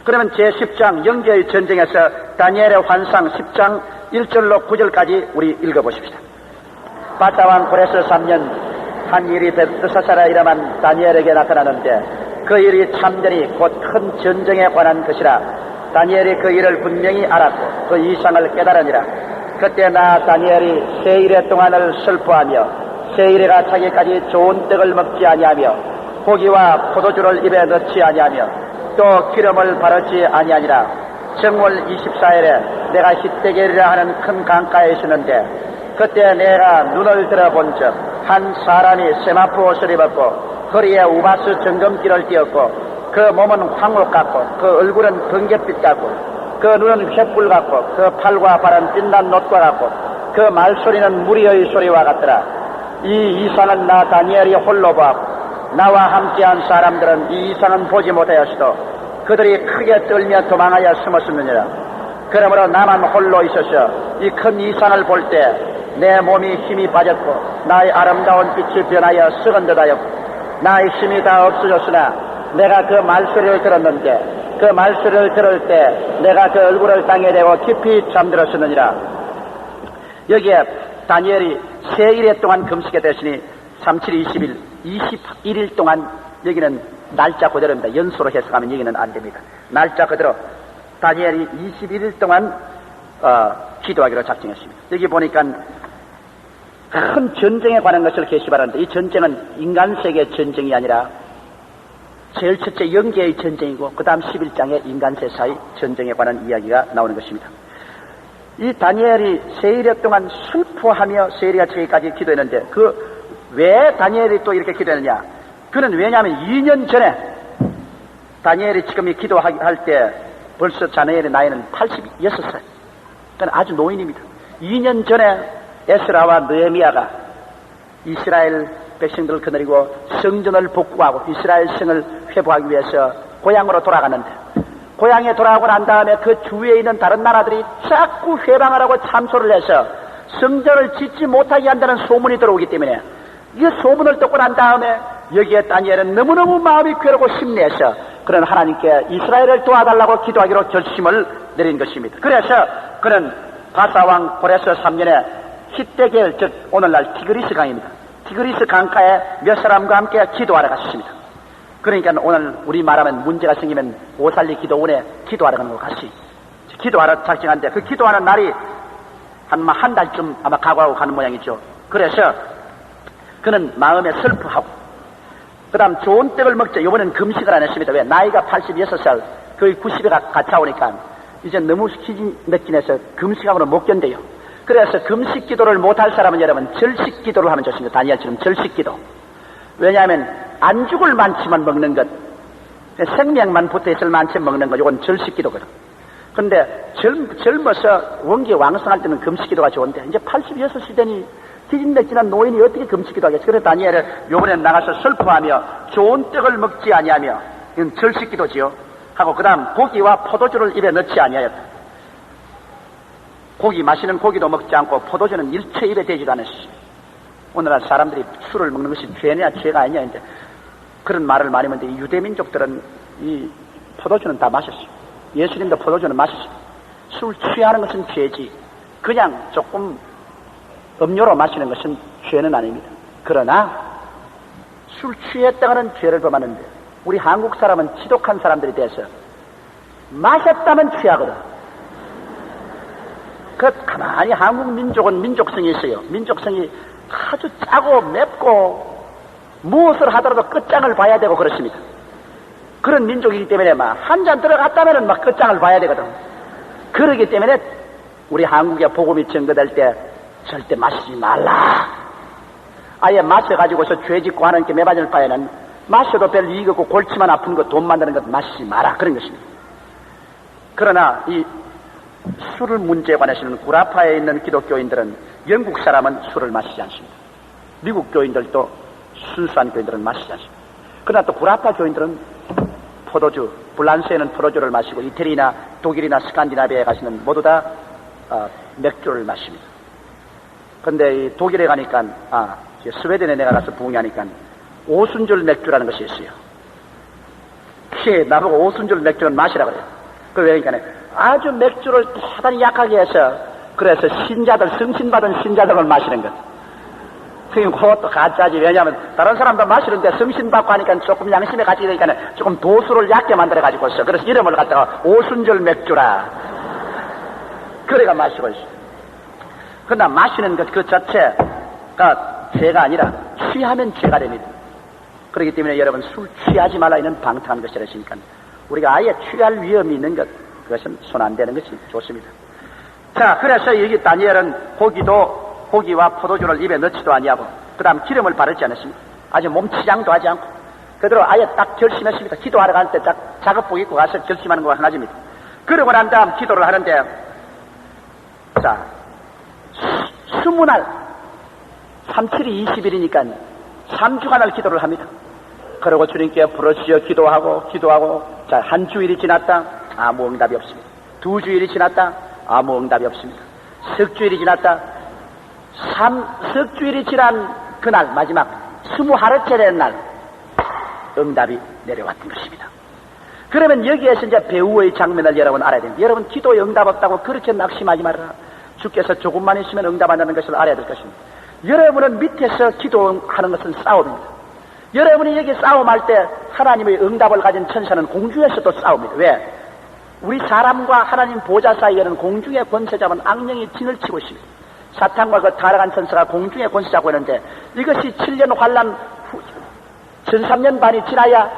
그러면 제10장 영계의 전쟁에서 다니엘의 환상 10장 1절로 9절까지 우리 읽어보십시다. 바사왕 고레스 3년 한 일이 벨드사사라 이름한 다니엘에게 나타나는데 그 일이 참전이 곧 큰 전쟁에 관한 것이라. 다니엘이 그 일을 분명히 알았고 그 이상을 깨달으니라. 그때 나 다니엘이 세 일의 동안을 슬퍼하며 세 일에가 차기까지 좋은 떡을 먹지 아니하며 고기와 포도주를 입에 넣지 아니하며 또 기름을 바르지 아니하니라. 정월 24일에 내가 히데겔이라 하는 큰 강가에 있었는데 그때 내가 눈을 들어본 적 한 사람이 세마포 옷을 입었고 허리에 우바스 정금기를 띄었고 그 몸은 황옥 같고 그 얼굴은 번갯빛 같고 그 눈은 횃불 같고 그 팔과 발은 빛난 놋과 같고 그 말소리는 무리의 소리와 같더라. 이 이상은 나 다니엘이 홀로 보았고 나와 함께한 사람들은 이 이상은 보지 못하였어도 그들이 크게 떨며 도망하여 숨었느니라. 그러므로 나만 홀로 있어서 이 큰 이상을 볼 때 내 몸이 힘이 빠졌고 나의 아름다운 빛이 변하여 썩은 듯하였고 나의 힘이 다 없어졌으나 내가 그 말소리를 들었는데 그 말소리를 들을 때 내가 그 얼굴을 땅에 대고 깊이 잠들었으느니라. 여기에 다니엘이 세 일에 동안 금식에 되시니 37, 20일, 21일 동안 여기는 날짜 그대로입니다. 연소로 해석하면 여기는 안 됩니다. 날짜 그대로 다니엘이 21일 동안 기도하기로 작정했습니다. 여기 보니까 큰 전쟁에 관한 것을 게시하는데 이 전쟁은 인간 세계의 전쟁이 아니라 제일 첫째 영계의 전쟁이고 그 다음 11장의 인간 세사의 전쟁에 관한 이야기가 나오는 것입니다. 이 다니엘이 세 일여 동안 슬퍼하며 세 일여 차기까지 기도했는데 그 왜 다니엘이 또 이렇게 기도했느냐? 그는 왜냐하면 2년 전에 다니엘이 지금 이 기도할 때 벌써 다니엘의 나이는 86살. 그러니까 아주 노인입니다. 2년 전에 에스라와 느헤미야가 이스라엘 백성들을 거느리고 성전을 복구하고 이스라엘 성을 회복하기 위해서 고향으로 돌아가는데 고향에 돌아가고 난 다음에 그 주위에 있는 다른 나라들이 자꾸 회방하라고 참소를 해서 성전을 짓지 못하게 한다는 소문이 들어오기 때문에 이 소문을 듣고 난 다음에 여기에 다니엘은 너무너무 마음이 괴롭고 심내서 그런 하나님께 이스라엘을 도와달라고 기도하기로 결심을 내린 것입니다. 그래서 그는 바사왕 고레스 3년에 히데겔, 즉 오늘날 티그리스 강입니다. 티그리스 강가에 몇 사람과 함께 기도하러 갔습니다. 그러니까 오늘 우리 말하면 문제가 생기면 오살리 기도원에 기도하러 가는 것 같이 기도하러 작정한데 그 기도하는 날이 한 달쯤 아마 각오하고 가는 모양이죠. 그래서 그는 마음에 슬퍼하고 그 다음 좋은 떡을 먹자. 이번엔 금식을 안 했습니다. 왜? 나이가 86살 거의 90에 가까우니까 이제 너무 기진 느끼면서 금식하고는 못 견뎌요. 그래서 금식 기도를 못할 사람은 여러분 절식 기도를 하면 좋습니다. 다니엘처럼 절식 기도. 왜냐하면 안 죽을 만치만 먹는 것, 생명만 붙어있을 만치 먹는 것, 이건 절식 기도거든. 그런데 젊어서 원기 왕성할 때는 금식 기도가 좋은데 이제 86이 되니 기진맥진한 노인이 어떻게 금식 기도하겠어. 그래서 다니엘은 요번에 나가서 슬퍼하며 좋은 떡을 먹지 아니하며 이건 절식 기도지요. 하고 그 다음 고기와 포도주를 입에 넣지 아니하였다. 고기, 마시는 고기도 먹지 않고 포도주는 일체 입에 대지도 않았어. 오늘날 사람들이 술을 먹는 것이 죄냐 죄가 아니냐 이제 그런 말을 많이 하는데 이 유대민족들은 이 포도주는 다 마셨어요. 예수님도 포도주는 마셨어요. 술 취하는 것은 죄지 그냥 조금 음료로 마시는 것은 죄는 아닙니다. 그러나 술 취했다가는 죄를 범하는데 우리 한국 사람은 지독한 사람들이 돼서 마셨다면 취하거든. 가만히 한국 민족은 민족성이 있어요. 민족성이 아주 짜고 맵고 무엇을 하더라도 끝장을 봐야 되고 그렇습니다. 그런 민족이기 때문에 막 한 잔 들어갔다면 막 끝장을 봐야 되거든. 그러기 때문에 우리 한국에 복음이 전거될 때 절대 마시지 말라. 아예 마셔가지고서 죄 짓고 하는 게 매맞을 바에는 마셔도 별 이익 없고 골치만 아픈 거 돈 만드는 것 마시지 마라. 그런 것입니다. 그러나 이 술을 문제에 관해서는 구라파에 있는 기독교인들은 영국 사람은 술을 마시지 않습니다. 미국 교인들도 순수한 교인들은 마시지 않습니다. 그러나 또 구라파 교인들은 포도주, 불란스에는 포도주를 마시고 이태리나 독일이나 스칸디나비아에 가시는 모두 다 맥주를 마십니다. 그런데 이 독일에 가니까 스웨덴에 내가 가서 부흥하니까 오순절 맥주라는 것이 있어요. 나보고 오순절 맥주는 마시라 그래요. 그러니까 아주 맥주를 대단히 약하게 해서 그래서 신자들, 성신받은 신자들만 마시는 것. 그것도 가짜지. 왜냐하면 다른 사람도 마시는데 성신받고 하니까 조금 양심에 갇히게 되니까 조금 도수를 약게 만들어가지고 있어. 그래서 이름을 갖다가 오순절 맥주라. 그래가 마시고 있어. 그러나 마시는 것 그 자체가 죄가 아니라 취하면 죄가 됩니다. 그렇기 때문에 여러분 술 취하지 말라 이는 방탕한 것이라시니까 우리가 아예 취할 위험이 있는 것, 그것은 손 안 대는 것이 좋습니다. 자, 그래서 여기 다니엘은 고기와 포도주를 입에 넣지도 아니하고 그 다음 기름을 바르지 않았습니다. 아주 몸치장도 하지 않고 그대로 아예 딱 결심했습니다. 기도하러 갈 때 작업복 입고 가서 결심하는 것과 한 가지입니다. 그러고 난 다음 기도를 하는데 자 20날 37이 20일이니까 3주간을 기도를 합니다. 그리고 주님께 부르시어 기도하고 자, 한 주일이 지났다. 아무 응답이 없습니다. 2주일이 지났다. 아무 응답이 없습니다. 석주일이 지났다. 석주일이 지난 그날 마지막 20하루째 된 날 응답이 내려왔던 것입니다. 그러면 여기에서 이제 배우의 장면을 여러분 알아야 됩니다. 여러분 기도에 응답 없다고 그렇게 낙심하지 말아라. 주께서 조금만 있으면 응답한다는 것을 알아야 될 것입니다. 여러분은 밑에서 기도하는 것은 싸움입니다. 여러분이 여기 싸움할 때 하나님의 응답을 가진 천사는 공중에서도 싸웁니다. 왜? 우리 사람과 하나님 보좌 사이에는 공중의 권세 잡은 악령이 진을 치고 있습니다. 사탄과 그 타락한 천사가 공중에 권세 잡고 있는데 이것이 7년 환란 후 13년 반이 지나야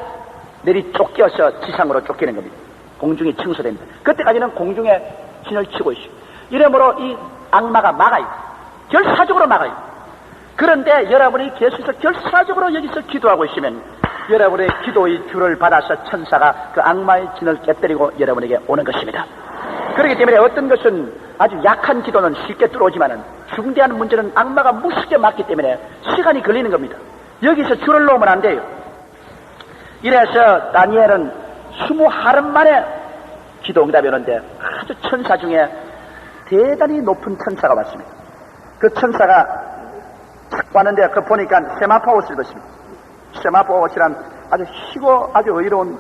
내리 쫓겨서 지상으로 쫓기는 겁니다. 공중이 청소됩니다. 그때까지는 공중에 진을 치고 있습니다. 이러므로 이 악마가 막아요. 결사적으로 막아요. 그런데 여러분이 계속해서 결사적으로 여기서 기도하고 있으면 여러분의 기도의 줄을 받아서 천사가 그 악마의 진을 깨뜨리고 여러분에게 오는 것입니다. 그렇기 때문에 어떤 것은 아주 약한 기도는 쉽게 들어오지만은 중대한 문제는 악마가 무섭게 막기 때문에 시간이 걸리는 겁니다. 여기서 줄을 놓으면 안 돼요. 이래서 다니엘은 20하루 만에 기도 응답이 오는데 아주 천사 중에 대단히 높은 천사가 왔습니다. 그 천사가 딱 왔는데 그 보니까 세마포 옷을 입었습니다. 세마포 옷이란 아주 희고 아주 의로운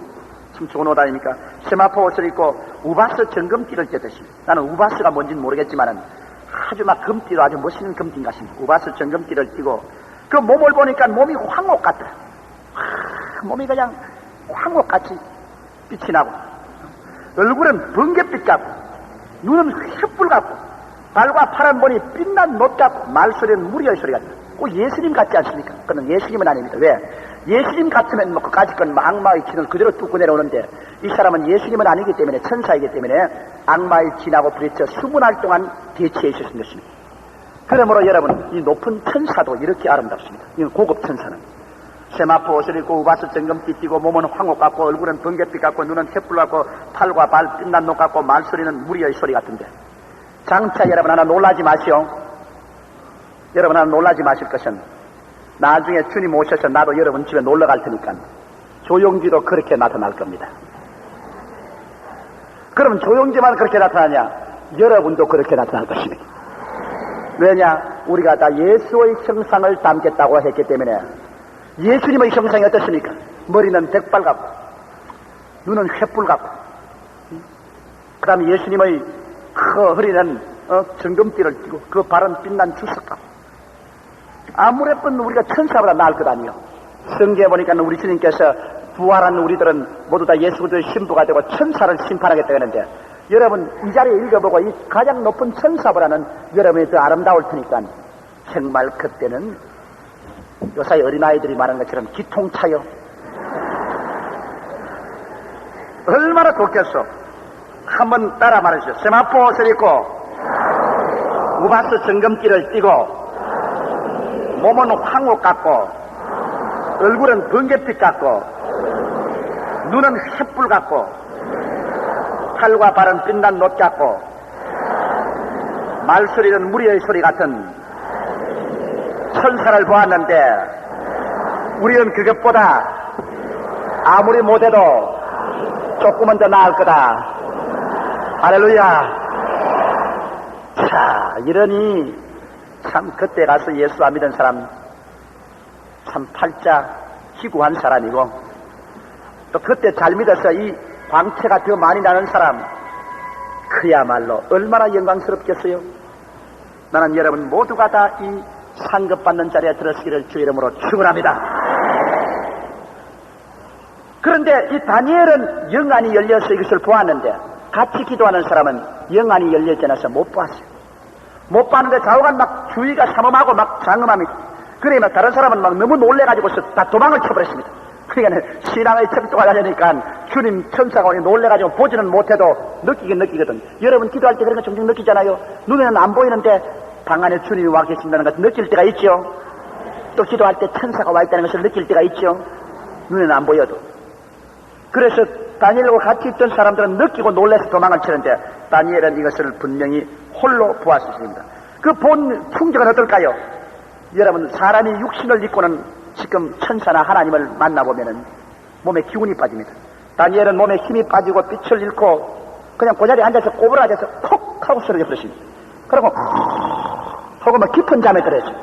참 좋은 옷 아닙니까? 세마포 옷을 입고 우바스 정금띠를 떼듯습니다. 나는 우바스가 뭔지는 모르겠지만은 아주 막 금띠로 아주 멋있는 금띠인 것입니다. 우바스 정금띠를 띠고 그 몸을 보니까 몸이 황옥 같더라. 몸이 그냥 황옥같이 빛이 나고 얼굴은 번갯빛 같고 눈은 횃불 같고 발과 팔은 보니 빛난 놋 같고 말소리는 무리의 소리 같다. 꼭 예수님 같지 않습니까? 그는 예수님은 아닙니다. 왜? 예수님 같으면 뭐 그까짓 건 악마의 진을 그대로 뚫고 내려오는데 이 사람은 예수님은 아니기 때문에 천사이기 때문에 악마의 진하고 부딪혀 20날 동안 대치해 있었던 것입니다. 그러므로 여러분 이 높은 천사도 이렇게 아름답습니다. 이건 고급 천사는 세마포 옷을 입고 우바스 정금띠 띠고 몸은 황옥 같고 얼굴은 번갯빛 같고 눈은 횃불 같고 팔과 발 빛난 놋 같고 말소리는 무리의 소리 같은데 장차 여러분 하나 놀라지 마시오. 여러분 하나 놀라지 마실 것은 나중에 주님 오셔서 나도 여러분 집에 놀러 갈 테니까 조용지도 그렇게 나타날 겁니다. 그러면 조용지만 그렇게 나타나냐? 여러분도 그렇게 나타날 것입니다. 왜냐? 우리가 다 예수의 형상을 담겠다고 했기 때문에 예수님의 형상이 어떻습니까? 머리는 백발 같고 눈은 횃불 같고 그 다음에 예수님의 그 허리는 정금띠를 띠고 그 발은 빛난 주석 같고 아무래도 우리가 천사보다 나을 것 아니요. 성경에 보니까 우리 주님께서 부활한 우리들은 모두 다 예수 그리스도의 신부가 되고 천사를 심판하겠다 하는데 여러분 이 자리에 읽어보고 이 가장 높은 천사보다는 여러분이 더 아름다울 테니까 정말 그때는 요사이 어린아이들이 말하는 것처럼 기통차요. 얼마나 좋겠어. 한번 따라 말하시죠. 세마포 옷을 입고 우바스 정금띠를 띠고 몸은 황옥 같고 얼굴은 번갯빛 같고 눈은 횃불 같고 팔과 발은 빛난 놋 같고 말소리는 무리의 소리 같은 천사를 보았는데 우리는 그것보다 아무리 못해도 조금은 더 나을 거다. 할렐루야. 자, 이러니 참 그때 가서 예수 안 믿은 사람 참 팔자 희구한 사람이고 또 그때 잘 믿어서 이 광채가 더 많이 나는 사람, 그야말로 얼마나 영광스럽겠어요. 나는 여러분 모두가 다 이 상급받는 자리에 들어서기를 주 이름으로 축원합니다. 그런데 이 다니엘은 영안이 열려서 이것을 보았는데, 같이 기도하는 사람은 영안이 열리지 않아서 못 보았어요. 못 봤는데 좌우간 막 주의가 삼엄하고 막 장엄합니다. 그러면 다른 사람은 막 너무 놀래가지고서 다 도망을 쳐버렸습니다. 그러니까 신앙의 척도가 되니까 주님 천사가 오니 놀래가지고 보지는 못해도 느끼긴 느끼거든. 여러분 기도할 때 그런 거 종종 느끼잖아요. 눈에는 안 보이는데 방 안에 주님이 와 계신다는 것을 느낄 때가 있죠. 또 기도할 때 천사가 와 있다는 것을 느낄 때가 있죠. 눈에는 안 보여도. 그래서 다니엘과 같이 있던 사람들은 느끼고 놀라서 도망을 치는데, 다니엘은 이것을 분명히 홀로 보았습니다. 그 본 풍경은 어떨까요? 여러분, 사람이 육신을 입고는 지금 천사나 하나님을 만나보면은 몸에 기운이 빠집니다. 다니엘은 몸에 힘이 빠지고 빛을 잃고 그냥 그 자리에 앉아서 꼬부라져서 콕 하고 쓰러져 버렸습니다. 그리고 하고 막 깊은 잠에 들어있어요.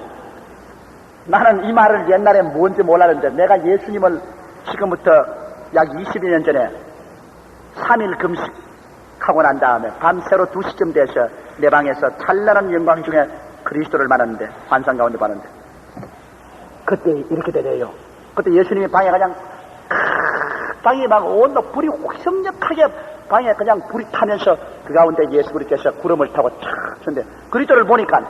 나는 이 말을 옛날에 뭔지 몰랐는데, 내가 예수님을 지금부터 약 22년 전에 3일 금식하고 난 다음에 밤새로 2시쯤 돼서 내 방에서 찬란한 영광 중에 그리스도를 만났는데, 환상 가운데 봤는데, 그때 이렇게 되네요. 그때 예수님이 방에 그냥 방에 막 온도 불이 휘성력하게 방에 그냥 불이 타면서 그 가운데 예수 그리스도께서 구름을 타고 촥 쳤는데, 그리스도를 보니까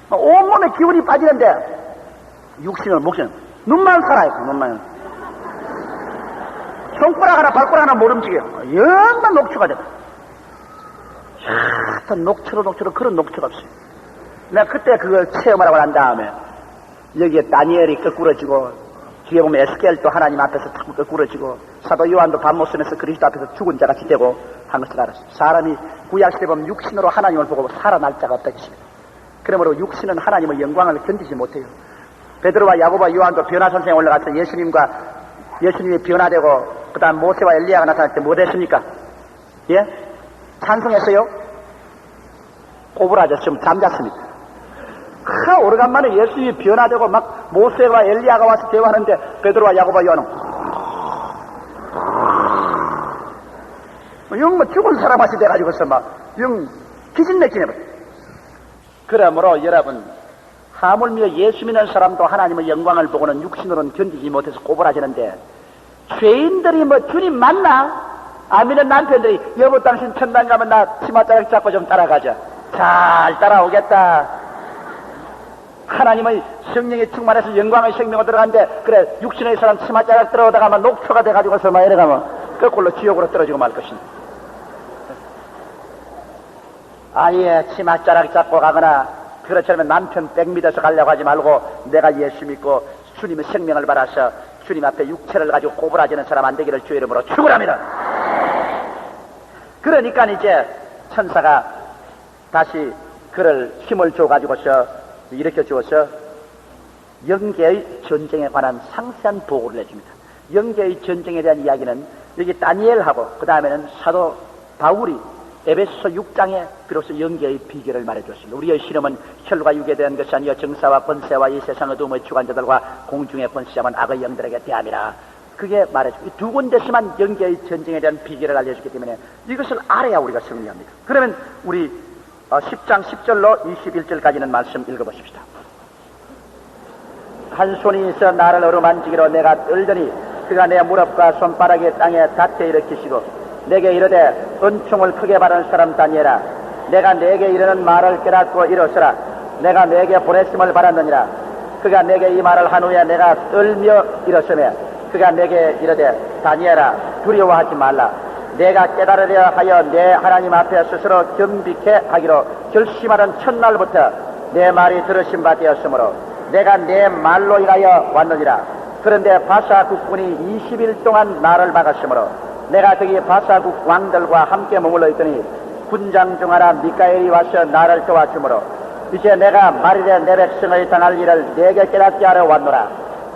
온몸에 기운이 빠지는데 육신은 목신은 눈만 살아요. 눈만. 손가락 하나 발가락 하나 못 움직여요. 영만 녹초가 돼요. 하여튼 녹초로 그런 녹초가 없어요. 내가 그때 그걸 체험을 하고 난 다음에 여기에 다니엘이 거꾸러지고, 뒤에 보면 에스겔도 하나님 앞에서 탁 거꾸러지고, 사도 요한도 밤 못 쓰면서 그리스도 앞에서 죽은 자같이 되고 한 것을 알았어요. 사람이 구약시대 보면 육신으로 하나님을 보고 살아날 자가 없다 했습니다. 그러므로 육신은 하나님의 영광을 견디지 못해요. 베드로와 야고보와 요한도 변화 선생에 올라가서 예수님이 변화되고 그 다음 모세와 엘리야가 나타날 때 뭐 됐습니까? 예? 찬송했어요? 꼬부라져서 좀 잠잤습니다. 오래간만에 예수님이 변화되고 막 모세와 엘리야가 와서 대화하는데 베드로와 야고보와 요한은 영 죽은 사람 같이 돼가지고서 막 영 기진맥진해버려. 그러므로 여러분, 하물며 예수 믿는 사람도 하나님의 영광을 보고는 육신으로는 견디지 못해서 꼬부라지는데, 죄인들이 뭐 주님 만나? 안 믿는 남편들이 여보 당신 천당 가면 나 치맛자락 잡고 좀 따라가자. 잘 따라오겠다. 하나님의 성령이 충만해서 영광의 생명으로 들어가는데, 그래 육신의 사람 치맛자락 들어오다가만 녹초가 돼가지고서 막 이래가면 거꾸로 지옥으로 떨어지고 말 것이니, 아예 치맛자락 잡고 가거나 그렇지않으면 남편 백 믿어서 가려고 하지 말고, 내가 예수 믿고 주님의 생명을 받아서 주님 앞에 육체를 가지고 꼬부라지는 사람 안 되기를 주의 이름으로 축원합니다. 그러니까 이제 천사가 다시 그를 힘을 줘가지고서 일으켜 주어서 영계의 전쟁에 관한 상세한 보고를 해줍니다. 영계의 전쟁에 대한 이야기는 여기 다니엘하고 그 다음에는 사도 바울이 에베소 6장에 비로소 영계의 비결을 말해줬습니다. 우리의 실험은 혈과 육에 대한 것이 아니여 정사와 권세와 이 세상의 도움의 주관자들과 공중의 권세자만 악의 영들에게 대함이라. 그게 말해주고, 이 두 군데서만 영계의 전쟁에 대한 비결을 알려주기 때문에 이것을 알아야 우리가 승리합니다. 그러면 우리 10장 10절로 21절까지는 말씀 읽어보십시다. 한 손이 있어 나를 어루만지기로 내가 떨더니 그가 내 무릎과 손바닥이 땅에 닿게 일으키시고 내게 이르되 은총을 크게 받은 사람 다니엘아, 내가 내게 이르는 말을 깨닫고 일어서라. 내가 내게 보냈음을 받았느니라. 그가 내게 이 말을 한 후에 내가 떨며 일어서며 그가 내게 이르되 다니엘아, 두려워하지 말라. 내가 깨달으려 하여 내 하나님 앞에 스스로 겸비케 하기로 결심하던 첫날부터 내 말이 들으신 바 되었으므로 내가 내 말로 인하여 왔느니라. 그런데 바사 국군이 20일 동안 나를 막았으므로 내가 거기 바사국 왕들과 함께 머물러 있더니 군장 중 하나 미카엘이 와서 나를 도와주므로 이제 내가 말일에 내 백성의 당할 일을 내게 깨닫게 하러 왔노라.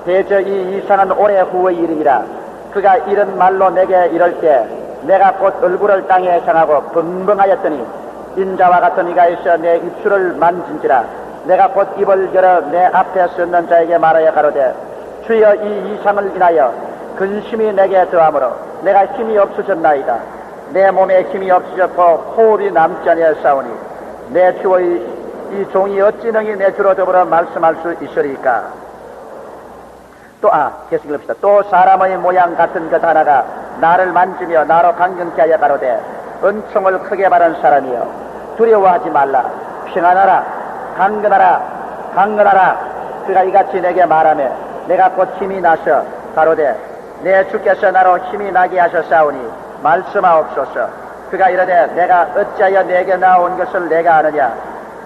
대저 이 이상은 오래 후의 일이니라. 그가 이런 말로 내게 이럴 때 내가 곧 얼굴을 땅에 향하고 번벙하였더니 인자와 같은 이가 있어 내 입술을 만진지라. 내가 곧 입을 열어 내 앞에 섰는 자에게 말하여 가로되 주여 이 이상을 인하여 근심이 내게 더하므로 내가 힘이 없어졌나이다. 내 몸에 힘이 없어졌고 호흡이 남지 아니하사오니 내 주의 이 종이 어찌 능히 내 주로 더불어 말씀할 수 있으리까. 또 계속 읽읍시다. 또 사람의 모양 같은 것 하나가 나를 만지며 나로 강경케 하여 가로되 은총을 크게 바란 사람이여 두려워하지 말라. 평안하라. 강건하라. 그가 이같이 내게 말하며 내가 곧 힘이 나서 가로되 내 주께서 나로 힘이 나게 하셨사오니 말씀하옵소서. 그가 이르되 내가 어찌하여 내게 나온 것을 내가 아느냐.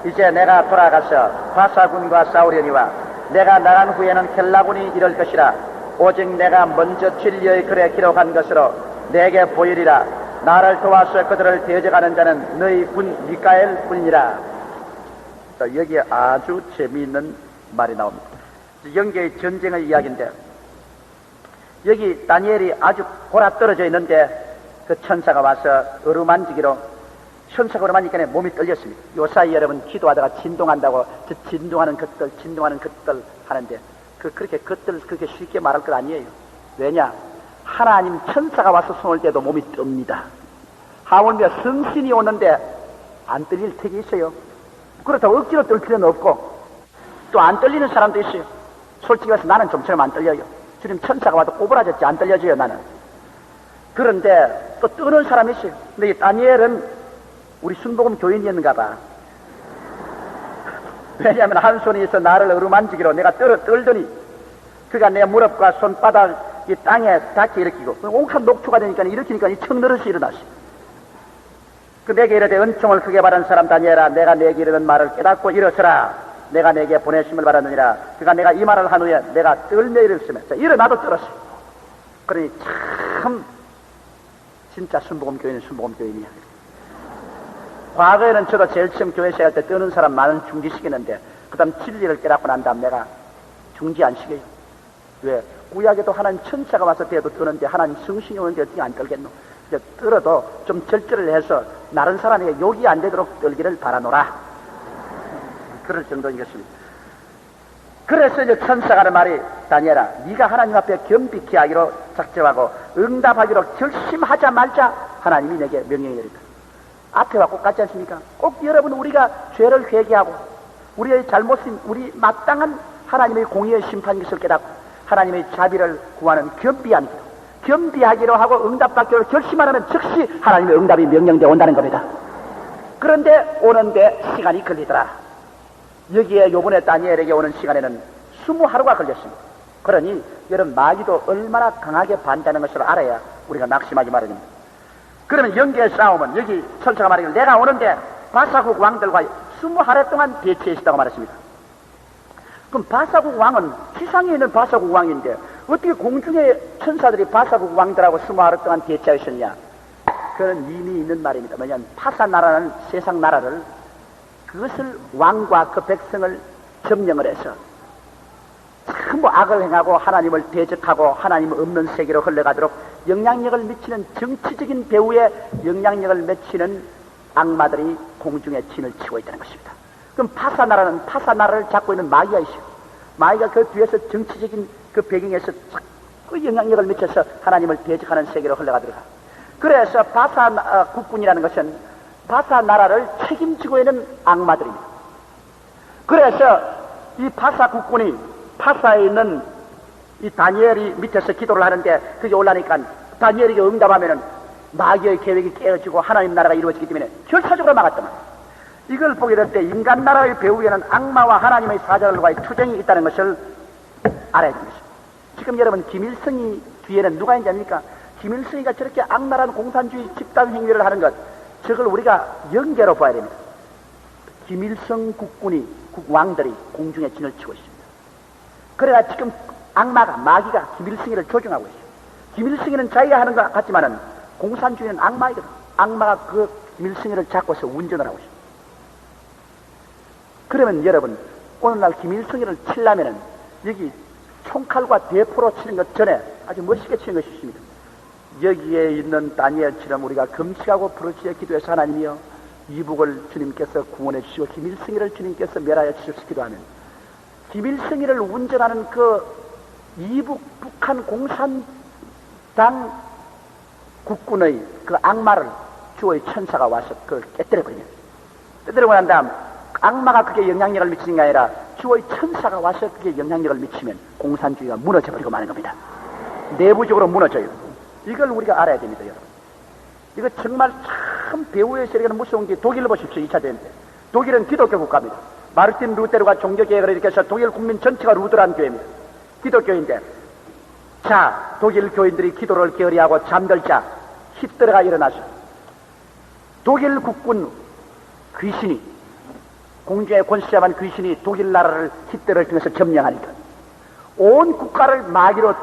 이제 내가 돌아가서 바사군과 싸우려니와 내가 나간 후에는 켈라군이 이럴 것이라. 오직 내가 먼저 진리의 글에 기록한 것으로 내게 보이리라. 나를 도와서 그들을 대적하는 자는 너희 군 미카엘 뿐이라. 여기에 아주 재미있는 말이 나옵니다. 영계의 전쟁의 이야기인데 여기 다니엘이 아주 골아떨어져 있는데 그 천사가 와서 어루만지기로 천사가 어루만지니까 몸이 떨렸습니다. 요사이 여러분 기도하다가 진동한다고 저 진동하는 것들 하는데 그렇게 것들 그렇게 쉽게 말할 것 아니에요. 왜냐? 하나님 천사가 와서 손을 대도 몸이 뜹니다. 하물며 성신이 오는데 안 떨릴 택이 있어요. 그렇다고 억지로 떨 필요는 없고 또 안 떨리는 사람도 있어요. 솔직히 말해서 나는 좀처럼 안 떨려요. 주님 천사가 와도 꼬부라졌지 안 떨려져요 나는. 그런데 또 떠는 사람이 있어요. 근데 이 다니엘은 우리 순복음 교인이었는가 봐. 왜냐하면 한 손이 있어 나를 어루만지기로 내가 떨더니 그가 내 무릎과 손바닥 이 땅에 닿게 일으키고 옹칸 녹초가 되니까 일으키니까 이 청너릇이 일어났어요. 그 내게 이르되 은총을 크게 바란 사람 다니엘아 내가 내게 이르는 말을 깨닫고 일어서라. 내가 내게 보내심을 받았느니라. 그가 내가 이 말을 한 후에 내가 떨며 일었으며 일어나도 떨었어요. 그러니 참 진짜 순복음 교인은 순복음 교인이야. 과거에는 저도 제일 처음 교회 시작할 때 떠는 사람 많은 중지시키는데 그 다음 진리를 깨닫고 난 다음 내가 중지 안 시켜요. 왜? 구약에도 하나님 천사가 와서 대도 떠는데 하나님 성신이 오는데 어떻게 안 떨겠노? 이제 떨어도 좀 절제를 해서 다른 사람에게 욕이 안 되도록 떨기를 바라노라. 그럴 정도인 것입니다. 그래서 이제 천사가 하는 말이 다니엘아 네가 하나님 앞에 겸비케 하기로 작정하고 응답하기로 결심하자 말자 하나님이 내게 명령이 내렸다. 앞에 와 꼭 같지 않습니까? 꼭 여러분 우리가 죄를 회개하고 우리의 잘못인 우리 마땅한 하나님의 공의의 심판인 것을 깨닫고 하나님의 자비를 구하는 겸비한 기도 겸비하기로 하고 응답받기로 결심하면 즉시 하나님의 응답이 명령되어 온다는 겁니다. 그런데 오는데 시간이 걸리더라. 여기에 요번에 다니엘에게 오는 시간에는 20하루가 걸렸습니다. 그러니 여러분 마귀도 얼마나 강하게 반대하는 것을 알아야 우리가 낙심하지 말아야 됩니다. 그러면 영계의 싸움은 여기 천사가 말하기를 내가 오는데 바사국 왕들과 20하루 동안 대치했다고 말했습니다. 그럼 바사국 왕은 지상에 있는 바사국 왕인데 어떻게 공중의 천사들이 바사국 왕들하고 20하루 동안 대치하였느냐? 그건 이미 있는 말입니다. 왜냐하면 파사나라는 세상 나라를 그것을 왕과 그 백성을 점령을 해서 전부 악을 행하고 하나님을 대적하고 하나님 없는 세계로 흘러가도록 영향력을 미치는 정치적인 배후에 영향력을 미치는 악마들이 공중에 진을 치고 있다는 것입니다. 그럼 파사나라는 파사나라를 잡고 있는 마귀가 있어요. 마귀가 그 뒤에서 정치적인 그 배경에서 자꾸 영향력을 미쳐서 하나님을 대적하는 세계로 흘러가도록. 그래서 바사 국군이라는 것은 바사 나라를 책임지고 있는 악마들입니다. 그래서 이 바사 국군이 파사에 있는 이 다니엘이 밑에서 기도를 하는데 그게 올라니까 다니엘에게 응답하면은 마귀의 계획이 깨어지고 하나님 나라가 이루어지기 때문에 결사적으로 막았더만. 이걸 보게 될 때 인간 나라의 배후에는 악마와 하나님의 사자들과의 투쟁이 있다는 것을 알아야 됩니다. 지금 여러분 김일성이 뒤에는 누가 있는지 압니까? 김일성이가 저렇게 악랄한 공산주의 집단 행위를 하는 것 저걸 우리가 연계로 봐야 됩니다. 김일성 국군이 왕들이 공중에 진을 치고 있습니다. 그래야 지금 악마가 마귀가 김일성이를 조종하고 있어요. 김일성이는 자기가 하는 것 같지만은 공산주의는 악마이거든. 악마가 그 김일성이를 잡고서 운전을 하고 있습니다. 그러면 여러분 오늘날 김일성이를 치려면은 여기 총칼과 대포로 치는 것 전에 아주 멋있게 치는 것이 있습니다. 여기에 있는 다니엘처럼 우리가 금식하고 부르짖어 기도해서 하나님이여 이북을 주님께서 구원해 주시고 김일성이를 주님께서 멸하여 주십시오 기도하면 김일성이를 운전하는 그 이북 북한 공산당 국군의 그 악마를 주의 천사가 와서 그걸 깨뜨려버리면, 깨뜨리고 난 다음 악마가 그게 영향력을 미치는 게 아니라 주의 천사가 와서 그게 영향력을 미치면 공산주의가 무너져버리고 마는 겁니다. 내부적으로 무너져요. 이걸 우리가 알아야 됩니다, 여러분. 이거 정말 참 배후의 세력은 무서운 게 독일을 보십시오. 2차 대전 때. 독일은 기독교 국가입니다. 마르틴 루테르가 종교개혁을 일으켜서 독일 국민 전체가 루터란 교회입니다. 기독교인데, 자, 독일 교인들이 기도를 게으리하고 잠들자 히틀러가 일어나서 독일 국군 귀신이, 공중에 권세 잡은 귀신이 독일 나라를 히틀러를 통해서 점령하니까 온 국가를 마귀로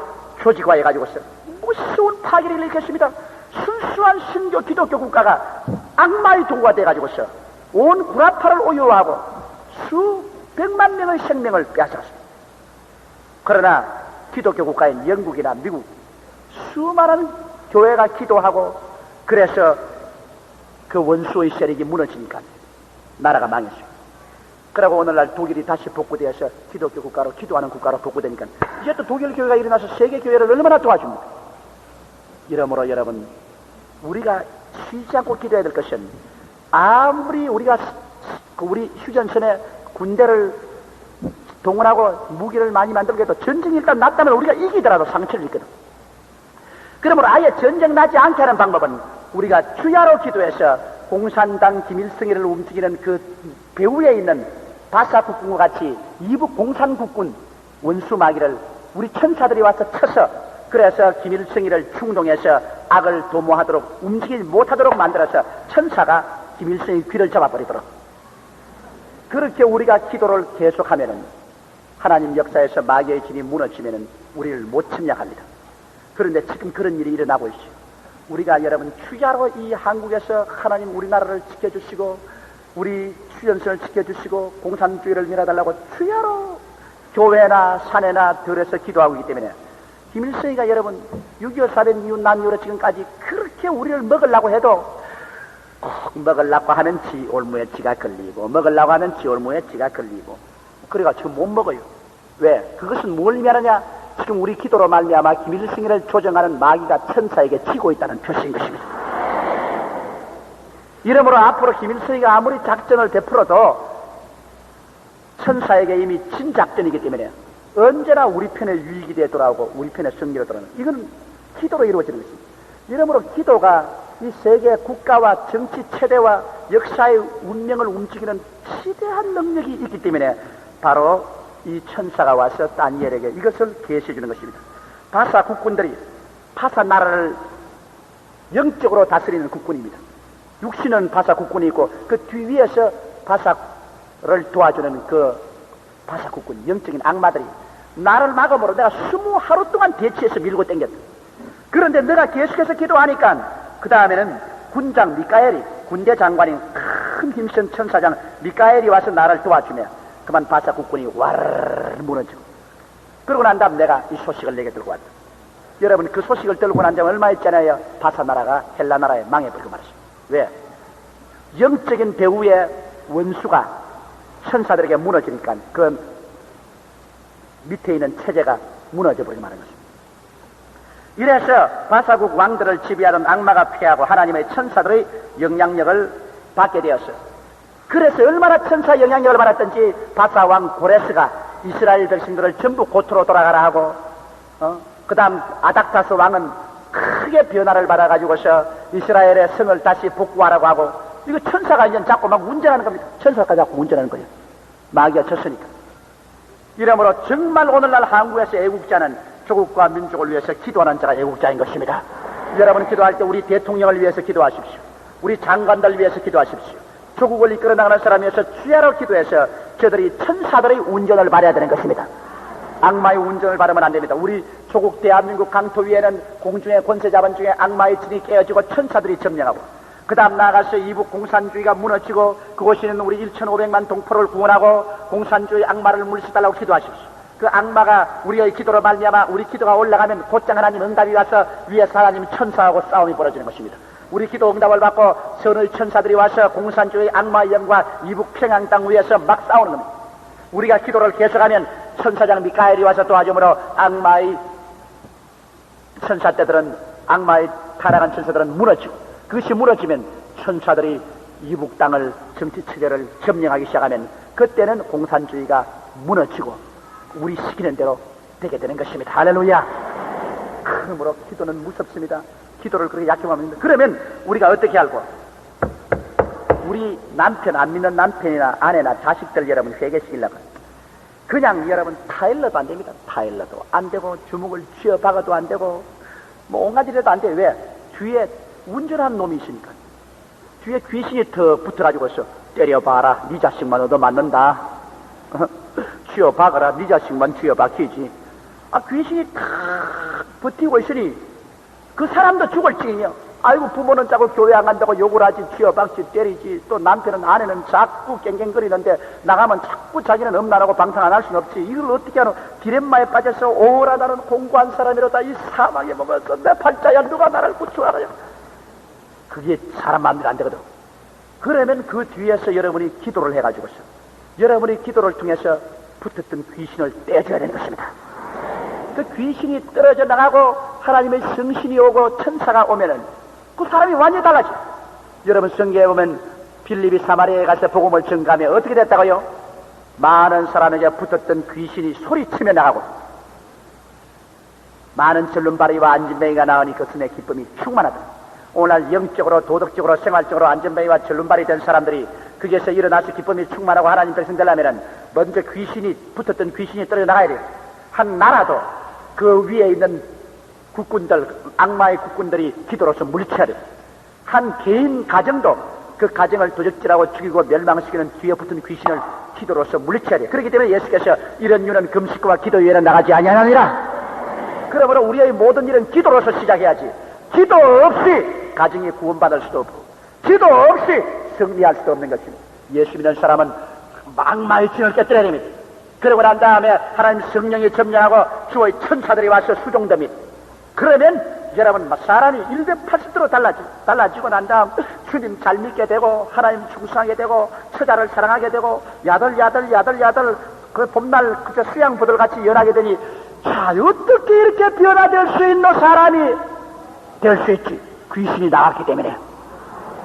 조직화해가지고서 무서운 파괴를 일으켰습니다. 순수한 신교 기독교 국가가 악마의 도구가 돼가지고서 온 구라파를 오유하고 수백만 명의 생명을 빼앗았습니다. 그러나 기독교 국가인 영국이나 미국 수많은 교회가 기도하고 그래서 그 원수의 세력이 무너지니까 나라가 망했어요. 그리고 오늘날 독일이 다시 복구되어서 기독교 국가로, 기도하는 국가로 복구되니까 이제 또 독일 교회가 일어나서 세계 교회를 얼마나 도와줍니까? 이러므로 여러분, 우리가 쉬지 않고 기도해야 될 것은, 아무리 우리가 우리 휴전선에 군대를 동원하고 무기를 많이 만들게 해도 전쟁이 일단 났다면 우리가 이기더라도 상처를 입거든. 그러므로 아예 전쟁 나지 않게 하는 방법은 우리가 주야로 기도해서 공산당 김일성이를 움직이는 그 배후에 있는 바사국군과 같이 이북 공산국군 원수마귀를 우리 천사들이 와서 쳐서, 그래서 김일성이를 충동해서 악을 도모하도록, 움직이지 못하도록 만들어서 천사가 김일성의 귀를 잡아버리도록, 그렇게 우리가 기도를 계속하면은 하나님 역사에서 마귀의 진이 무너지면은 우리를 못 침략합니다. 그런데 지금 그런 일이 일어나고 있어요. 우리가 여러분 추야로 이 한국에서 하나님 우리나라를 지켜주시고 우리 휴전선을 지켜주시고 공산주의를 밀어달라고 추야로 교회나 산에나 들에서 기도하고 있기 때문에 김일성이가 여러분 6.25 사변 이후 난 이후로 지금까지 그렇게 우리를 먹으려고 해도 꼭 먹으려고 하면 지 올무에 지가 걸리고, 먹으려고 하면 지 올무에 지가 걸리고, 그래가 지금 못 먹어요. 왜? 그것은 뭘 의미하느냐? 지금 우리 기도로 말미암아 김일성이를 조정하는 마귀가 천사에게 치고 있다는 표시인 것입니다. 이러므로 앞으로 김일성이가 아무리 작전을 베풀어도 천사에게 이미 진 작전이기 때문에 언제나 우리 편에 유익이 되어 돌아오고 우리 편에 승리로 돌아오는, 이건 기도로 이루어지는 것입니다. 이러므로 기도가 이 세계 국가와 정치 체대와 역사의 운명을 움직이는 시대한 능력이 있기 때문에 바로 이 천사가 와서 다니엘에게 이것을 계시해 주는 것입니다. 바사 국군들이 바사 나라를 영적으로 다스리는 국군입니다. 육신은 바사 국군이 있고 그 뒤위에서 바사를 도와주는 그 바사 국군, 영적인 악마들이 나를 막음으로 내가 20하루 동안 대치해서 밀고 당겼다. 그런데 내가 계속해서 기도하니까 그 다음에는 군장 미카엘이, 군대 장관인 큰 힘센 천사장 미카엘이 와서 나를 도와주며 그만 바사 국군이 와르르 무너지고, 그러고 난 다음 내가 이 소식을 내게 들고 왔다. 여러분, 그 소식을 들고 난 다음 얼마 있잖아요. 바사 나라가 헬라 나라에 망해버리고 말았습니다. 왜? 영적인 배후의 원수가 천사들에게 무너지니까 그 밑에 있는 체제가 무너져버리고 마는 것입니다. 이래서 바사국 왕들을 지배하던 악마가 패하고 하나님의 천사들의 영향력을 받게 되었어요. 그래서 얼마나 천사 영향력을 받았던지 바사 왕 고레스가 이스라엘 백성들을 전부 고토로 돌아가라 하고, 그 다음 아닥타스 왕은 크게 변화를 받아가지고서 이스라엘의 성을 다시 복구하라고 하고, 이거 천사가 이제 자꾸 막 운전하는 겁니다. 천사가 자꾸 운전하는 거예요. 마귀가 졌으니까. 이러므로 정말 오늘날 한국에서 애국자는 조국과 민족을 위해서 기도하는 자가 애국자인 것입니다. 여러분 기도할 때 우리 대통령을 위해서 기도하십시오. 우리 장관들 위해서 기도하십시오. 조국을 이끌어 나가는 사람을 위해서 주야로 기도해서 저들이 천사들의 운전을 받아야 되는 것입니다. 악마의 운전을 받으면 안 됩니다. 우리 조국 대한민국 강토 위에는 공중의 권세 자본 중에 악마의 진이 깨어지고 천사들이 점령하고, 그 다음 나아가서 이북 공산주의가 무너지고 그곳에 있는 우리 1,500만 동포를 구원하고 공산주의 악마를 물리쳐달라고 기도하십시오. 그 악마가 우리의 기도로 말미암아 우리 기도가 올라가면 곧장 하나님 응답이 와서 위에서 하나님 천사하고 싸움이 벌어지는 것입니다. 우리 기도 응답을 받고 선의 천사들이 와서 공산주의 악마의 영과 이북 평양 땅 위에서 막 싸우는 겁니다. 우리가 기도를 계속하면 천사장 미카엘이 와서 도와주므로 악마의 천사떼들은, 악마의 타락한 천사들은 무너지고, 그것이 무너지면 천사들이 이북 땅을 정치 체제를 점령하기 시작하면 그때는 공산주의가 무너지고 우리 시키는 대로 되게 되는 것입니다. 할렐루야. 그러므로 기도는 무섭습니다. 기도를 그렇게 약해하면, 그러면 우리가 어떻게 알고, 우리 남편, 안 믿는 남편이나 아내나 자식들 여러분 회개시키려고 그냥 여러분 타일러도 안 됩니다. 타일러도 안 되고, 주먹을 쥐어 박아도 안 되고, 뭐 온갖 일해도 안 돼요. 왜? 뒤에 운전한 놈이 있으니까. 뒤에 귀신이 더 붙어가지고서 때려봐라, 네 자식만 얻어맞는다. 쥐어 박아라, 네 자식만 쥐어 박히지. 귀신이 탁 버티고 있으니 그 사람도 죽을 지경이요. 아이고, 부모는 자꾸 교회 안 간다고 욕을 하지, 쥐어박지, 때리지. 또 남편은, 아내는 자꾸 깽깽거리는데 나가면 자꾸 자기는 음란하고 방탕 안 할 수는 없지. 이걸 어떻게 하노? 디렘마에 빠져서 오라, 나는 공고한 사람이로다. 이 사망에 먹어서 내 팔자야, 누가 나를 구출하라요. 그게 사람 마음대로 안 되거든. 그러면 그 뒤에서 여러분이 기도를 해가지고서 여러분이 기도를 통해서 붙었던 귀신을 떼줘야 되는 것입니다. 그 귀신이 떨어져 나가고 하나님의 성신이 오고 천사가 오면은 그 사람이 완전히 달라져. 여러분 성경에 보면 빌립이 사마리아에 가서 복음을 전가하며 어떻게 됐다고요? 많은 사람에게 붙었던 귀신이 소리치며 나가고, 많은 절름발이와 안진뱅이가 나으니 그 손에 기쁨이 충만하다. 오늘날 영적으로, 도덕적으로, 생활적으로 안전뱅이와 절름발이 된 사람들이 거기에서 일어나서 기쁨이 충만하고 하나님 백성 되려면 먼저 귀신이, 붙었던 귀신이 떨어져 나가야 돼요. 한 나라도 그 위에 있는 국군들, 악마의 국군들이 기도로서 물리쳐야 돼요. 한 개인 가정도 그 가정을 도적질하고 죽이고 멸망시키는 뒤에 붙은 귀신을 기도로서 물리쳐야 돼요. 그렇기 때문에 예수께서 이런 유는 금식과 기도 외에는 나가지 아니하느니라. 그러므로 우리의 모든 일은 기도로서 시작해야지. 기도 없이 가정이 구원받을 수도 없고, 기도 없이 승리할 수도 없는 것입니다. 예수 믿는 사람은 악마의 진을 깨뜨려야 됩니다. 그러고 난 다음에 하나님 성령이 점령하고 주의 천사들이 와서 수종됩니다. 그러면 여러분 사람이 180도로 달라지고 난 다음 주님 잘 믿게 되고, 하나님 충성하게 되고, 처자를 사랑하게 되고, 야들 그 봄날 그저 수양부들 같이 연하게 되니, 자, 어떻게 이렇게 변화될 수 있는 사람이 될 수 있지? 귀신이 나왔기 때문에.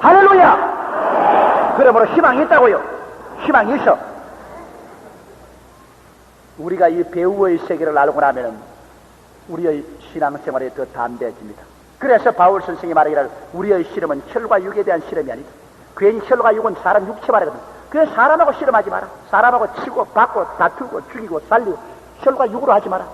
할렐루야. 그러므로 희망이 있다고요. 희망이 있어. 우리가 이 배우의 세계를 알고 나면은 우리의 신앙생활이 더 담대해집니다. 그래서 바울 선생이 말하기를 우리의 실험은 혈과 육에 대한 실험이 아니다. 괜히 혈과 육은 사람 육체 말이거든. 그래서 사람하고 실험하지 마라. 사람하고 치고 받고 다투고 죽이고 살리고 혈과 육으로 하지 마라.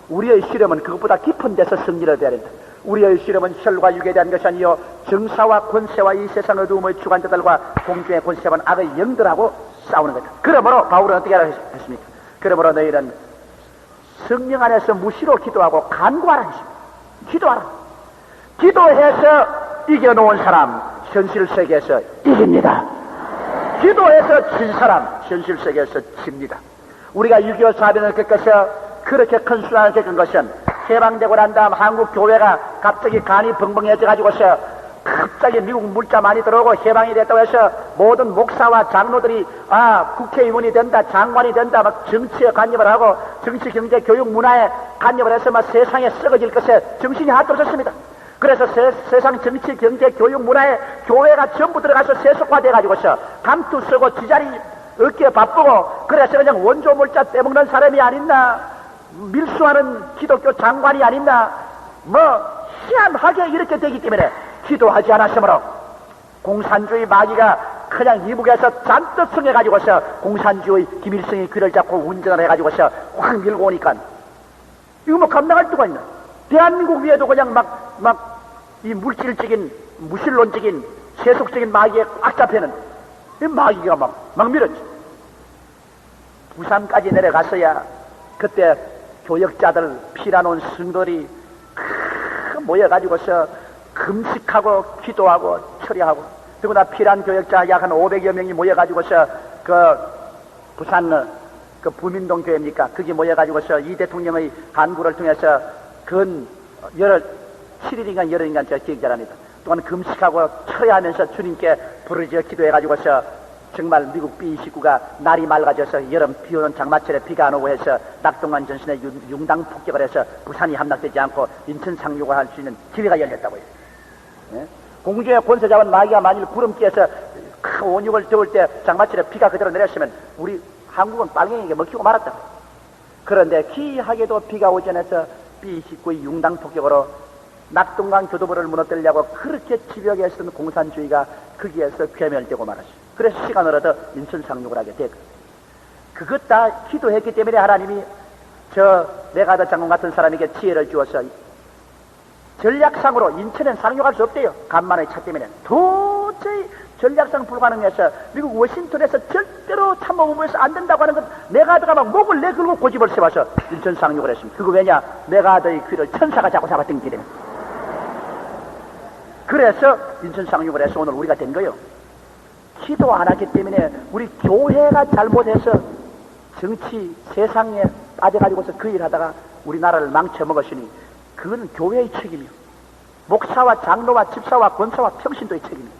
우리의 실험은 그것보다 깊은 데서 승리를 해야 된다. 우리의 실험은 혈과 육에 대한 것이 아니요 정사와 권세와 이 세상 어두움의 주관자들과 공중의 권세와 악의 영들하고 싸우는 거다. 그러므로 바울은 어떻게 하라 했습니까? 그러므로 너희는 성령 안에서 무시로 기도하고 간구하라 했습니다. 기도하라. 기도해서 이겨놓은 사람 현실 세계에서 이깁니다. 기도해서 진 사람 현실 세계에서 집니다. 우리가 6.25 사변을 겪어서 그렇게 큰 수난을 겪은 것은 해방되고 난 다음 한국 교회가 갑자기 간이 벙벙해져 가지고서 갑자기 미국 물자 많이 들어오고 해방이 됐다고 해서 모든 목사와 장로들이 국회의원이 된다, 장관이 된다, 막 정치에 간섭을 하고 정치, 경제, 교육, 문화에 간섭을 해서 막 세상에 썩어질 것에 정신이 하나도 없었습니다. 그래서 세상 정치, 경제, 교육, 문화에 교회가 전부 들어가서 세속화돼 가지고서 감투 쓰고 지자리 얻기에 바쁘고, 그래서 그냥 원조 물자 떼먹는 사람이 아닌나, 밀수하는 기독교 장관이 아닌나, 뭐 희한하게 이렇게 되기 때문에 기도하지 않았으므로 공산주의 마귀가 그냥 이북에서 잔뜩 성해가지고서 공산주의 김일성이 귀를 잡고 운전을 해가지고서 확 밀고 오니까 이거 뭐 감당할 수가 있나? 대한민국 위에도 그냥 이 물질적인, 무신론적인, 세속적인 마귀에 꽉 잡혀는 이 마귀가 막 밀었지. 부산까지 내려갔어야 그때 교역자들, 피라놓은 성도들이 모여가지고서 금식하고 기도하고 처리하고, 그리고 나 피란 교역자 약 한 500여 명이 모여가지고서 그 부산 그 부민동 교회입니까? 거기 모여가지고서 이 대통령의 간구를 통해서 근 7일인가 열흘인가 제가 기억이 잘 납니다. 또한 금식하고 처리하면서 주님께 부르짖어 기도해가지고서 정말 미국 B29가 날이 맑아져서 여름 비 오는 장마철에 비가 안 오고 해서 낙동강 전선에 융당 폭격을 해서 부산이 함락되지 않고 인천 상륙을 할 수 있는 기회가 열렸다고요. 예? 공중의 권세 잡은 마귀가 만일 구름기에서 큰 온육을 데울 때 장마철에 비가 그대로 내렸으면 우리 한국은 빨갱이에게 먹히고 말았다. 그런데 기이하게도 비가 오지 않아서 B29의 융당폭격으로 낙동강 교도부를 무너뜨리려고 그렇게 집요하게 쓴 공산주의가 거기에서 괴멸되고 말았어요. 그래서 시간을 얻어 인천 상륙을 하게 됐고, 그것 다 기도했기 때문에 하나님이 저 메가더 장군 같은 사람에게 지혜를 주어서 전략상으로 인천엔 상륙할 수 없대요. 간만의 차 때문에 도저히 전략상 불가능해서 미국 워싱턴에서 절대로 참모본부에서 안 된다고 하는 것, 메가더가 막 목을 내걸고 고집을 세워서 인천 상륙을 했습니다. 그거 왜냐? 메가더의 귀를 천사가 자꾸 잡았던 길에. 그래서 인천 상륙을 해서 오늘 우리가 된 거예요. 기도 안 하기 때문에 우리 교회가 잘못해서 정치 세상에 빠져가지고서 그 일 하다가 우리나라를 망쳐먹었으니 그건 교회의 책임이요. 목사와 장로와 집사와 권사와 평신도의 책임이요.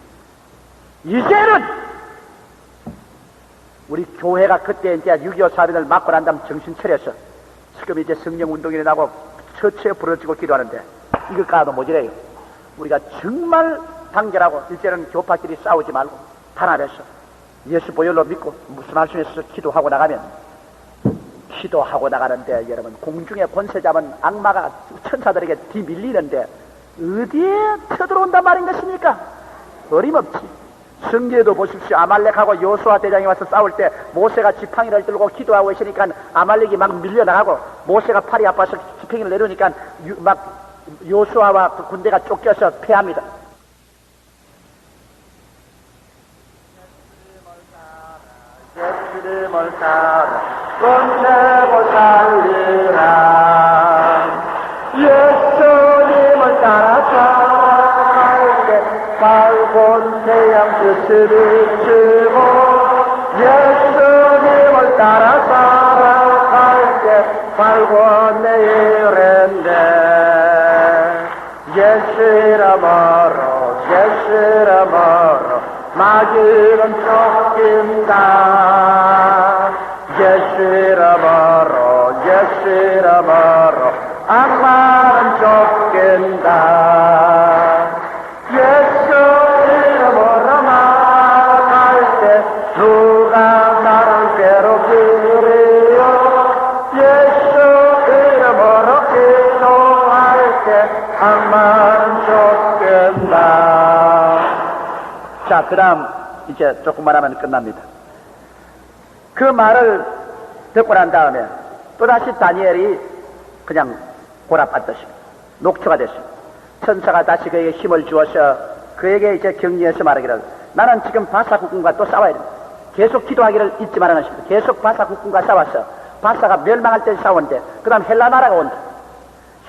이제는 우리 교회가 그때 이제 6.25 사변을 맞고 난 다음 정신 차려서 지금 이제 성령운동이 일어나고 처처에 부러지고 기도하는데 이것 까도 모자라요. 우리가 정말 단결하고 이제는 교파끼리 싸우지 말고 단합해서 예수 보혈로 믿고 무슨 말씀에서 기도하고 나가면, 기도하고 나가는데 여러분 공중에 권세 잡은 악마가 천사들에게 뒤밀리는데 어디에 쳐들어온단 말인 것입니까? 어림없지. 성경에도 보십시오. 아말렉하고 여호수아 대장이 와서 싸울 때 모세가 지팡이를 들고 기도하고 있으니까 아말렉이 막 밀려나가고, 모세가 팔이 아파서 지팡이를 내려오니까 막 여호수아와 그 군대가 쫓겨서 패합니다. 예수님을 따라 끝내고 살리라. 예수님을 따라 살아갈 때 밝은 태양 뜻을 비추고, 예수님을 따라 살아갈 때 밝은 내일인데 예수 이름으로 예수 이름으로 마귀는 쫓긴다. 예수 이름으로 예수 이름으로 악마는 쫓긴다. 예수 이름으로 나갈 때 누가 나를 괴롭히리요. 예수 이름으로 기도할 때 악마는 쫓긴다. 자, 그 다음 이제 조금만 하면 끝납니다. 그 말을 듣고 난 다음에 또다시 다니엘이 그냥 고라받듯이 녹초가 됐습니다. 천사가 다시 그에게 힘을 주어서 그에게 이제 격려해서 말하기를, 나는 지금 바사 국군과 또 싸워야 됩니다. 계속 기도하기를 잊지 말아야 합니다. 계속 바사 국군과 싸웠어. 바사가 멸망할 때 싸웠는데 그 다음 헬라 나라가 온다.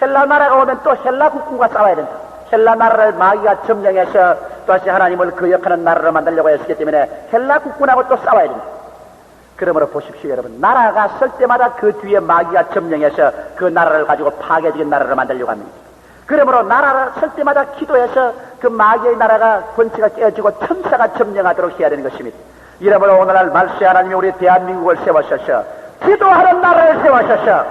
헬라 나라가 오면 또 헬라 국군과 싸워야 된다. 헬라 나라를 마귀가 점령해서 또다시 하나님을 거역하는 나라로 만들려고 했기 때문에 헬라 국군하고 또 싸워야 된다. 그러므로 보십시오 여러분, 나라가 설 때마다 그 뒤에 마귀가 점령해서 그 나라를 가지고 파괴적인 나라를 만들려고 합니다. 그러므로 나라를 설 때마다 기도해서 그 마귀의 나라가 권세가 깨지고 천사가 점령하도록 해야 되는 것입니다. 이러므로 오늘날 말세 하나님이 우리 대한민국을 세우셔서 기도하는 나라를 세우셔서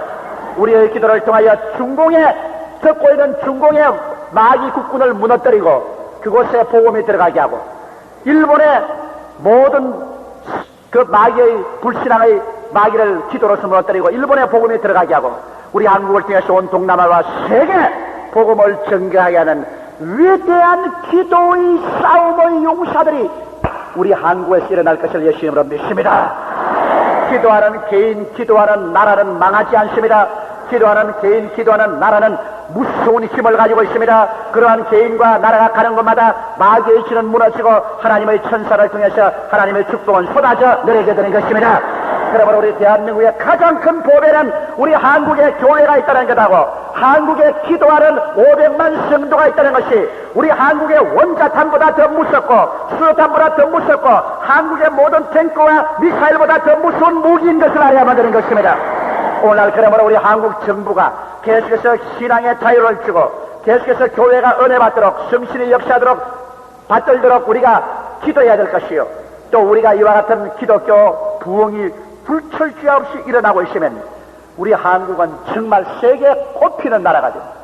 우리의 기도를 통하여 중공에 덮고 있는 중공의 마귀 국군을 무너뜨리고 그곳에 복음이 들어가게 하고, 일본의 모든 그 마귀의 불신앙의 마귀를 기도로서 무너뜨리고 일본의 복음이 들어가게 하고, 우리 한국을 통해서 온 동남아와 세계 복음을 전개하게 하는 위대한 기도의 싸움의 용사들이 우리 한국에서 일어날 것을 예수님으로 믿습니다. 기도하는 개인, 기도하는 나라는 망하지 않습니다. 기도하는 개인, 기도하는 나라는 무서운 힘을 가지고 있습니다. 그러한 개인과 나라가 가는 곳마다 마귀의 신은 무너지고 하나님의 천사를 통해서 하나님의 축복은 쏟아져 내리게 되는 것입니다. 그러므로 우리 대한민국의 가장 큰 보배는 우리 한국의 교회가 있다는 것하고 한국에 기도하는 500만 성도가 있다는 것이 우리 한국의 원자탄보다 더 무섭고 수소탄보다 더 무섭고 한국의 모든 탱크와 미사일보다 더 무서운 무기인 것을 알아야만 되는 것입니다. 오늘 그러므로 우리 한국 정부가 계속해서 신앙의 자유를 주고 계속해서 교회가 은혜 받도록 성신이 역사하도록 받들도록 우리가 기도해야 될 것이요, 또 우리가 이와 같은 기독교 부흥이 불철주야 없이 일어나고 있으면 우리 한국은 정말 세계에 꼽히는 나라가 됩니다.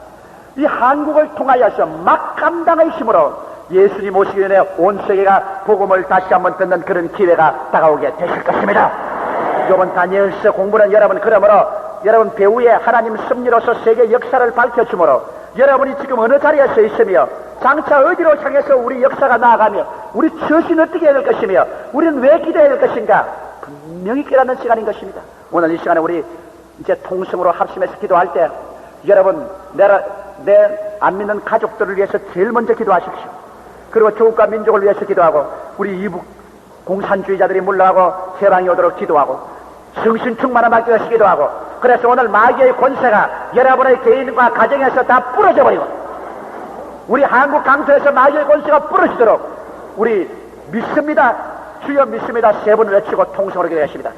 이 한국을 통하여서 막감당의 힘으로 예수님 오시기 전에 온 세계가 복음을 다시 한번 듣는 그런 기회가 다가오게 되실 것입니다. 이번 다니엘서 공부는 여러분 그러므로 여러분 배후에 하나님 섭리로서 세계 역사를 밝혀주므로 여러분이 지금 어느 자리에 서 있으며 장차 어디로 향해서 우리 역사가 나아가며 우리 처신 어떻게 해야 될 것이며 우리는 왜 기도해야 될 것인가 분명히 깨닫는 시간인 것입니다. 오늘 이 시간에 우리 이제 통성으로 합심해서 기도할 때 여러분 내 안 믿는 가족들을 위해서 제일 먼저 기도하십시오. 그리고 조국과 민족을 위해서 기도하고 우리 이북 공산주의자들이 물러가고 해방이 오도록 기도하고 성신 충만한 받기 위해서 기도하고 그래서 오늘 마귀의 권세가 여러분의 개인과 가정에서 다 부러져 버리고 우리 한국 강서에서 마귀의 권세가 부러지도록 우리 믿습니다. 주여 믿습니다. 세 번 외치고 통성으로 기도하십니다.